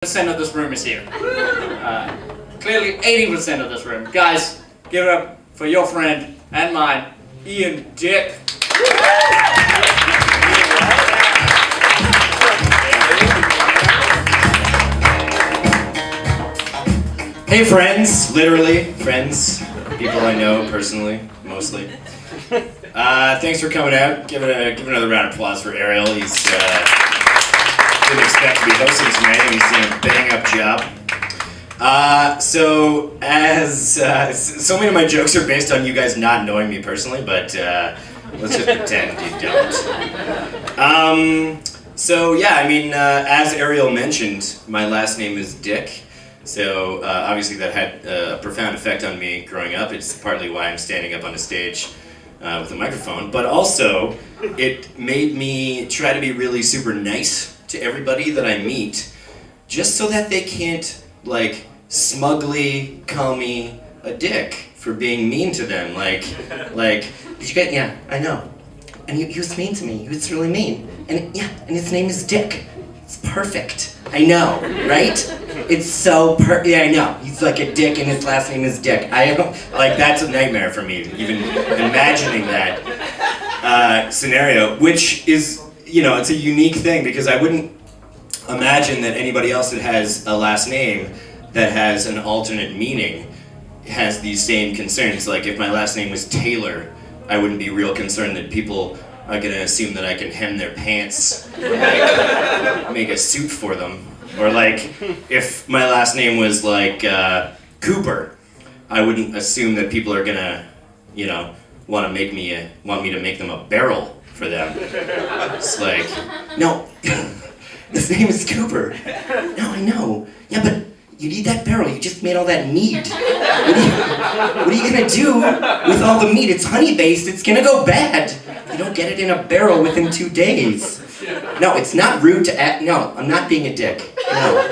80% of this room is here. Clearly 80% of this room. Guys, give it up for your friend and mine, Ian Dyck. Hey friends, literally friends, people I know personally, mostly. Thanks for coming out. Give another round of applause for Ariel. He's didn't expect to be hosting tonight, and he's doing a bang-up job. So many of my jokes are based on you guys not knowing me personally, but let's just pretend you don't. As Ariel mentioned, my last name is Dyck. So obviously that had a profound effect on me growing up. It's partly why I'm standing up on a stage with a microphone, but also it made me try to be really super nice to everybody that I meet, just so that they can't like smugly call me a dick for being mean to them. Like, did you get? Yeah, I know. And he was mean to me. He was really mean. And his name is Dyck. It's perfect. I know, right? It's so yeah, I know. He's like a dick and his last name is Dyck. I don't, like, that's a nightmare for me, even imagining that scenario, which is, you know, it's a unique thing because I wouldn't imagine that anybody else that has a last name that has an alternate meaning has these same concerns. Like, if my last name was Taylor, I wouldn't be real concerned that people are gonna assume that I can hem their pants or like make a suit for them. Or like, if my last name was like Cooper, I wouldn't assume that people are gonna, you know, want me to make them a barrel for them. It's like, no, his name is Cooper. No, I know. Yeah, but you need that barrel. You just made all that meat. What are you gonna do with all the meat? It's honey-based. It's gonna go bad. You don't get it in a barrel within 2 days. No, it's not rude to act. No, I'm not being a dick. No.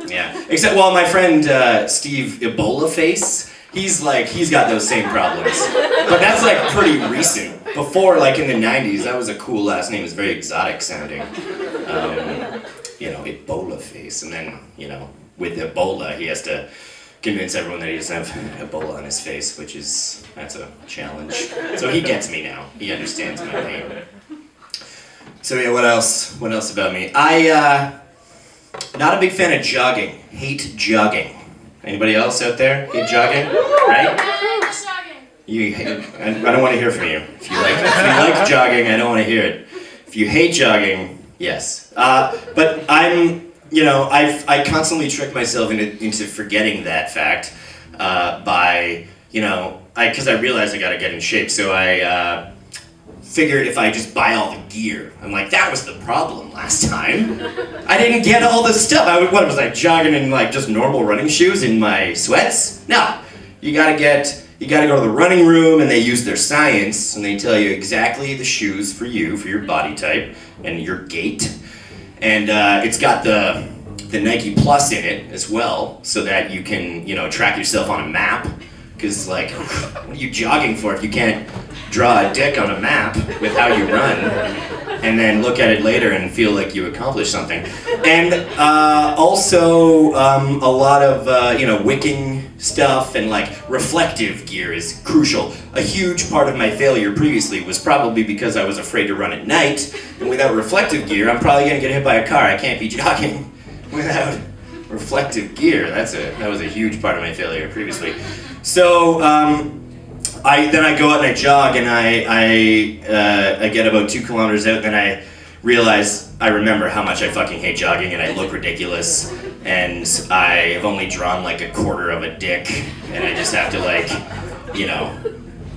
Yeah. Except, well, my friend Steve Ebola Face, he's got those same problems. But that's like pretty recent. Before, like in the 90s, that was a cool last name. It was very exotic sounding. Ebola Face. And then, you know, with Ebola, he has to convince everyone that he doesn't have Ebola on his face, that's a challenge. So he gets me now. He understands my pain. So yeah, what else about me? Not a big fan of jogging. Hate jogging. Anybody else out there hate jogging? Right? I don't want to hear from you. If you like jogging, I don't want to hear it. If you hate jogging, yes. But I constantly trick myself into forgetting that fact by, because I realized I gotta get in shape, so I figured if I just buy all the gear. I'm like, that was the problem last time. I didn't get all the stuff. What was I jogging in like just normal running shoes in my sweats? No, you gotta go to the running room and they use their science and they tell you exactly the shoes for you, for your body type and your gait. And it's got the Nike Plus in it as well, so that you can, track yourself on a map. Because, like, what are you jogging for if you can't draw a dick on a map with how you run and then look at it later and feel like you accomplished something? And also a lot of, wicking stuff and, like, reflective gear is crucial. A huge part of my failure previously was probably because I was afraid to run at night, and without reflective gear, I'm probably going to get hit by a car. I can't be jogging without reflective gear. That was a huge part of my failure previously. So I go out and I jog and I get about 2 kilometers out, and I remember how much I fucking hate jogging and I look ridiculous and I have only drawn like a quarter of a dick and I just have to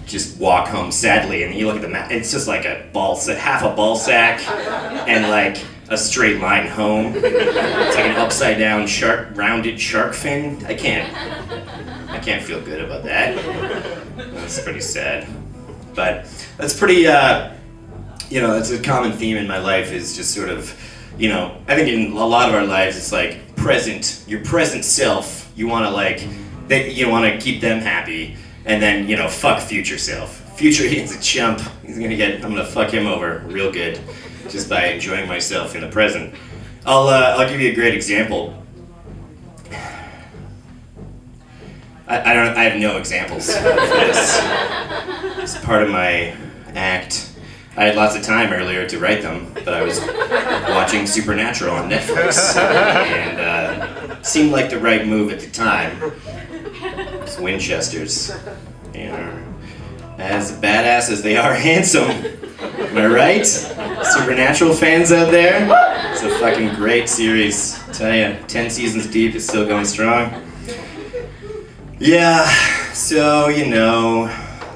just walk home sadly. And you look at the map, it's just like half a ball sack and like a straight line home. It's like an upside down rounded shark fin. I can't feel good about that. That's pretty sad. But that's pretty, that's a common theme in my life, is just sort of, I think in a lot of our lives it's like your present self, you want to keep them happy, and then, fuck future self. Future, he's a chump. I'm gonna fuck him over real good just by enjoying myself in the present. I'll give you a great example. I have no examples for this. It's part of my act. I had lots of time earlier to write them, but I was watching Supernatural on Netflix, and seemed like the right move at the time. It's Winchesters. They are as badass as they are handsome. Am I right? Supernatural fans out there? It's a fucking great series. I tell ya, 10 seasons deep, it's still going strong. Yeah, so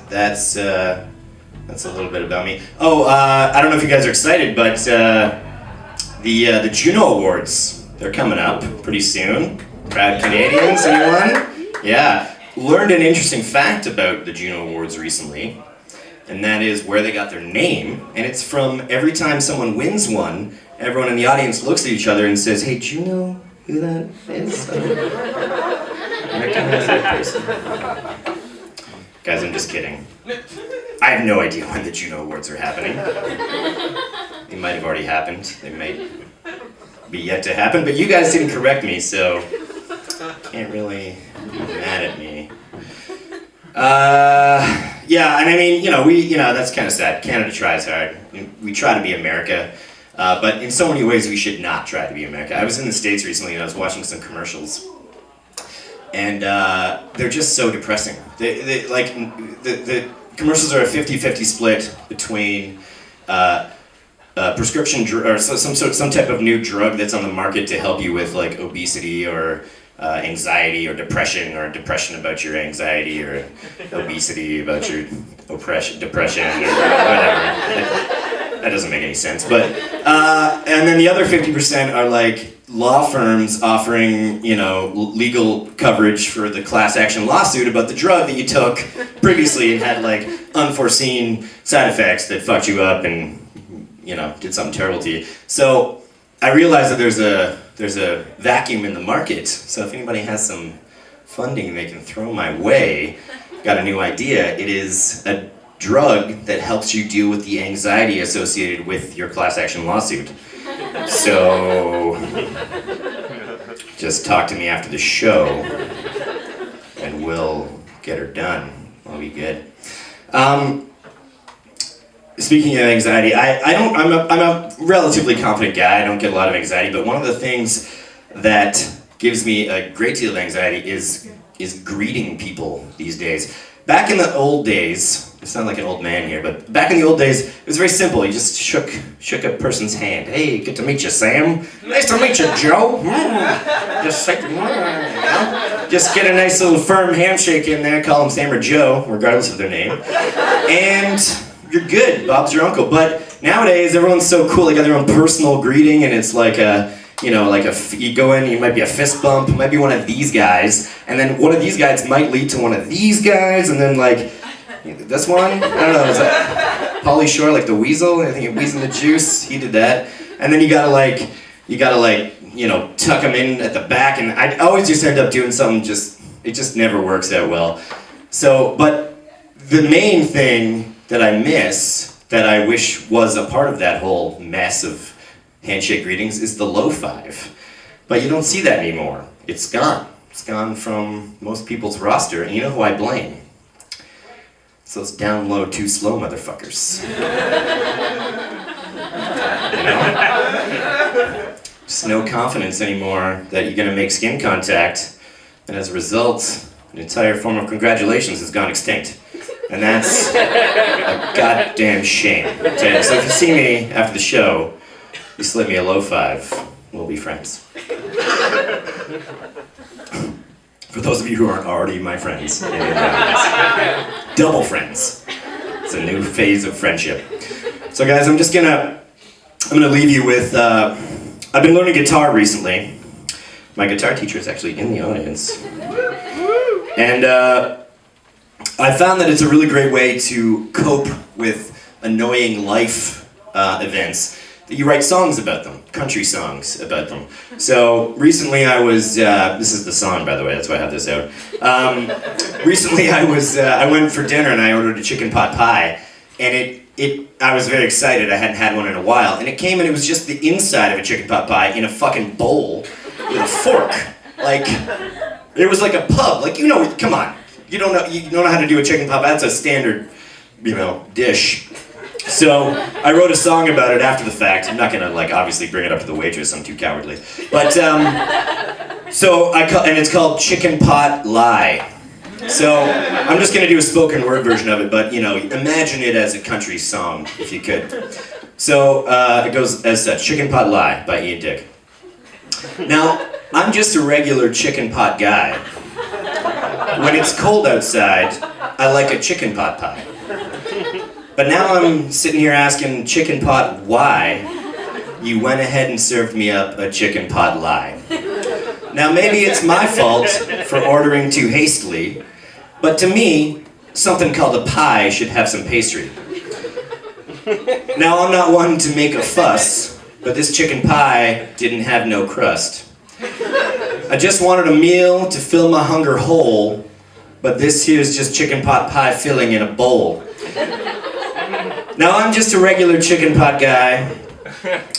that's a little bit about me. Oh, I don't know if you guys are excited, but the Juno Awards, they're coming up pretty soon. Proud Canadians, anyone? Yeah, learned an interesting fact about the Juno Awards recently, and that is where they got their name, and it's from every time someone wins one, everyone in the audience looks at each other and says, "Hey, do you know who that is?" Recognize that person? Guys, I'm just kidding. I have no idea when the Juno Awards are happening. They might have already happened. They might be yet to happen, but you guys didn't correct me, so can't really be mad at me. Yeah, and I mean, that's kind of sad. Canada tries hard. We try to be America, but in so many ways we should not try to be America. I was in the States recently and I was watching some commercials. And they're just so depressing. The commercials are a 50-50 split between prescription or some type of new drug that's on the market to help you with like obesity or anxiety or depression about your anxiety or obesity about your depression or whatever. That doesn't make any sense. But and then the other 50% are like law firms offering, legal coverage for the class action lawsuit about the drug that you took previously and had like unforeseen side effects that fucked you up and, did something terrible to you. So I realized that there's a vacuum in the market. So if anybody has some funding they can throw my way, got a new idea. It is a drug that helps you deal with the anxiety associated with your class action lawsuit. So, just talk to me after the show, and we'll get her done. I'll be good. Speaking of anxiety, I'm a relatively confident guy. I don't get a lot of anxiety, but one of the things that gives me a great deal of anxiety is greeting people these days. Back in the old days, I sound like an old man here, but back in the old days, it was very simple. You just shook a person's hand. Hey, good to meet you, Sam. Nice to meet you, Joe. Just just get a nice little firm handshake in there. Call them Sam or Joe, regardless of their name, and you're good. Bob's your uncle. But nowadays, everyone's so cool. They got their own personal greeting, and it's like you go in, you might be a fist bump, might be one of these guys, and then one of these guys might lead to one of these guys, and then like, this one? I don't know, is that Pauly Shore, like the Weasel? I think Weasel the Juice, he did that. And then you gotta tuck them in at the back, and I always just end up doing something it just never works out well. So, but the main thing that I miss, that I wish was a part of that whole mess of handshake greetings, is the low five. But you don't see that anymore. It's gone. It's gone from most people's roster, and you know who I blame? It's those down low, too slow motherfuckers. Just no confidence anymore that you're gonna make skin contact, and as a result, an entire form of congratulations has gone extinct. And that's a goddamn shame. Okay, so if you see me after the show, you slip me a low five, we'll be friends. For those of you who aren't already my friends, double friends. It's a new phase of friendship. So guys, I'm gonna leave you with, I've been learning guitar recently. My guitar teacher is actually in the audience. And I found that it's a really great way to cope with annoying life events. You write songs about them, country songs about them. So recently I was, this is the song by the way, that's why I have this out. Recently I went for dinner and I ordered a chicken pot pie, and I was very excited. I hadn't had one in a while, and it came and it was just the inside of a chicken pot pie in a fucking bowl with a fork. Like, it was like a pub. Like, come on. You don't know how to do a chicken pot pie. That's a standard, dish. So I wrote a song about it after the fact. I'm not gonna obviously bring it up to the waitress. I'm too cowardly. But and it's called Chicken Pot Lie. So I'm just gonna do a spoken word version of it, but imagine it as a country song if you could. So it goes as such: Chicken Pot Lie by Ian Dyck. Now I'm just a regular chicken pot guy. When it's cold outside, I like a chicken pot pie. But now I'm sitting here asking chicken pot why you went ahead and served me up a chicken pot lie. Now maybe it's my fault for ordering too hastily, but to me, something called a pie should have some pastry. Now I'm not one to make a fuss, but this chicken pie didn't have no crust. I just wanted a meal to fill my hunger whole, but this here's just chicken pot pie filling in a bowl. Now I'm just a regular chicken pot guy.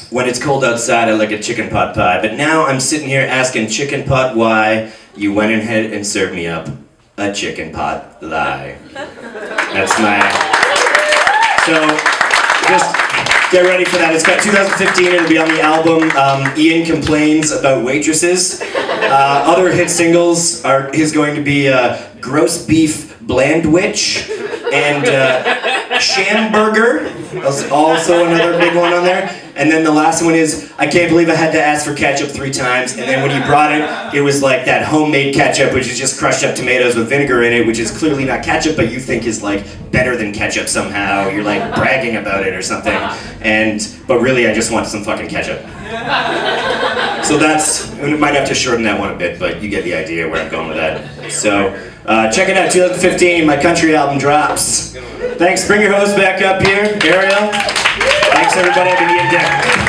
When it's cold outside, I like a chicken pot pie. But now I'm sitting here asking chicken pot why you went ahead and served me up a chicken pot lie. That's my... So, just get ready for that. It's got 2015, it'll be on the album. Ian Complains About Waitresses. Other hit singles is going to be Gross Beef Blandwich and Shamburger. That's also another big one on there. And then the last one is, I can't believe I had to ask for ketchup 3 times, and then when you brought it, it was like that homemade ketchup, which is just crushed up tomatoes with vinegar in it, which is clearly not ketchup, but you think is better than ketchup somehow. You're bragging about it or something. But really, I just want some fucking ketchup. So we might have to shorten that one a bit, but you get the idea where I'm going with that. So, check it out, 2015, my country album drops. Thanks, bring your host back up here, Ariel. Thanks everybody, I've been Dyck.